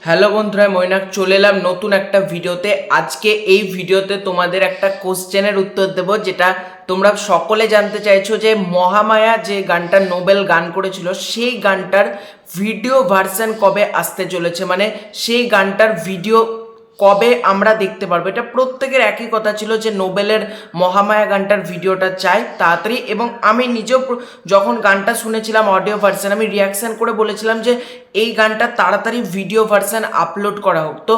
Hello বন্ধুরা, মৈনাক চলে এলাম নতুন একটা ভিডিওতে। আজকে এই ভিডিওতে তোমাদের একটা কোশ্চেনের উত্তর দেব, যেটা তোমরা সকলে জানতে চাইছো যে মহামায়া যে গানটা নোবেল গান করেছিল সেই গানটার ভিডিও ভার্সন কবে আসতে চলেছে, মানে সেই গানটার ভিডিও কবে আমরা দেখতে পারবো। এটা প্রত্যেকের একই কথা ছিল যে নোবেলের মহামায়া গানটার ভিডিওটা চাই তাড়াতাড়ি। এবং আমি নিজেও যখন গানটা শুনেছিলাম অডিও ভার্সন, আমি রিয়াকশান করে বলেছিলাম যে এই গানটা তাড়াতাড়ি ভিডিও ভার্সন আপলোড করা হোক। তো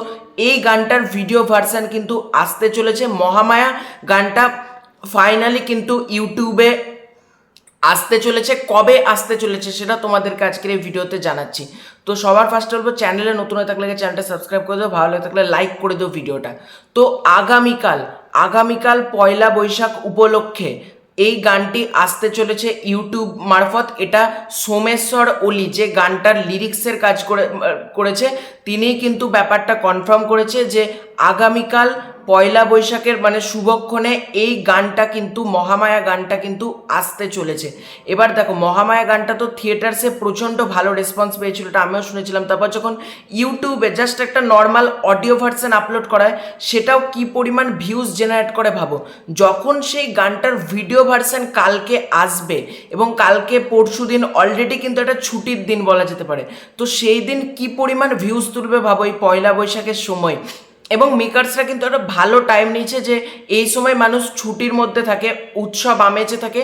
এই গানটার ভিডিও ভার্সন কিন্তু আসতে চলেছে। মহামায়া গানটা ফাইনালি কিন্তু ইউটিউবে আসতে চলেছে। কবে আসতে চলেছে সেটা তোমাদেরকে আজকের এই ভিডিওতে জানাচ্ছি। তো সবার ফার্স্ট বলবো, চ্যানেলে নতুন হয়ে থাকলে চ্যানেলটা সাবস্ক্রাইব করে দেবো, ভালো লাগে থাকলে লাইক করে দেবো ভিডিওটা। তো আগামীকাল পয়লা বৈশাখ উপলক্ষে এই গানটি আসতে চলেছে ইউটিউব মারফত। এটা সোমেশ্বর ওলি যে গানটার লিরিক্সের কাজ করেছে তিনি কিন্তু ব্যাপারটা কনফার্ম করেছে যে আগামীকাল পয়লা বৈশাখের মানে শুভক্ষণে এই গানটা কিন্তু মহামায়া গানটা কিন্তু আসতে চলেছে। এবার দেখো, মহামায়া গানটা তো থিয়েটার্সে প্রচণ্ড ভালো রেসপন্স পেয়েছিল, এটা আমিও শুনেছিলাম। তারপর যখন ইউটিউবে জাস্ট একটা নর্মাল অডিও ভার্সন আপলোড করা হয়, সেটাও কি পরিমাণ ভিউজ জেনারেট করে ভাবো। যখন সেই গানটার ভিডিও ভার্সন কালকে আসবে, এবং কালকে পরশু দিন অলরেডি কিন্তু একটা ছুটির দিন বলা যেতে পারে, তো সেই দিন কি পরিমাণ ভিউজ তুলবে ভাবো এই পয়লা বৈশাখের সময়। এবং মেকার্সরা কিন্তু একটা ভালো টাইম নিয়েছে যে এই সময় মানুষ ছুটির মধ্যে থাকে, উৎসব আমেজে থাকে,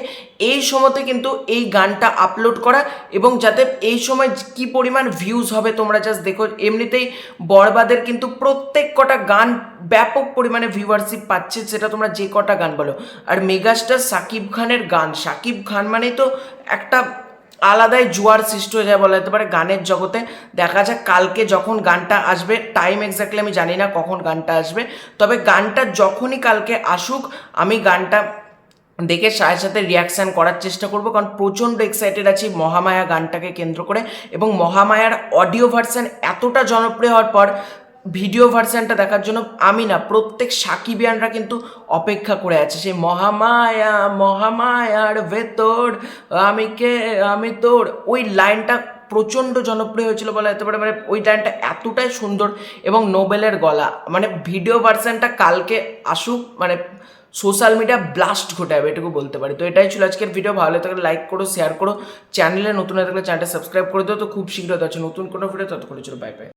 এই সময়তে কিন্তু এই গানটা আপলোড করা, এবং যাতে এই সময় কি পরিমাণ ভিউজ হবে তোমরা জাস্ট দেখো। এমনিতেই বরবাদের কিন্তু প্রত্যেক কটা গান ব্যাপক পরিমাণে ভিউয়ারশিপ পাচ্ছে, সেটা তোমরা যে কটা গান বলো। আর মেগাস্টার শাকিব খানের গান, শাকিব খান মানে তো একটা আলাদাই জোয়ার সৃষ্টি হয়ে যায় বলা যেতে পারে গানের জগতে। দেখা যাক কালকে যখন গানটা আসবে, টাইম এক্স্যাক্টলি আমি জানি না কখন গানটা আসবে, তবে গানটা যখনই কালকে আসুক আমি গানটা দেখে সাথে রিয়াকশান করার চেষ্টা করব, কারণ প্রচণ্ড এক্সাইটেড আছি মহামায়া গানটাকে কেন্দ্র করে। এবং মহামায়ার অডিও ভার্সন এতটা জনপ্রিয় হওয়ার পর ভিডিও ভার্সনটা দেখার জন্য আমি না, প্রত্যেক সাকিবিয়ানরা কিন্তু অপেক্ষা করে আছে। সেই মহামায়ার ভেতর আমি তোর, ওই লাইনটা প্রচণ্ড জনপ্রিয় হয়েছিল বলা যেতে পারে। মানে ওই লাইনটা এতটাই সুন্দর, এবং নোবেলের গলা, মানে ভিডিও ভার্সনটা কালকে আসুক, মানে সোশ্যাল মিডিয়া ব্লাস্ট ঘটাবে এটুকু বলতে পারি। তো এটাই ছিল আজকের ভিডিও। ভালো থাকলে লাইক করো, শেয়ার করো, চ্যানেলে নতুন হয়ে থাকলে চ্যানেলটা সাবস্ক্রাইব করে দিও। তো খুব শীঘ্র আছে নতুন কোনো ভিডিও, ততক্ষণে চলো বাই বাই।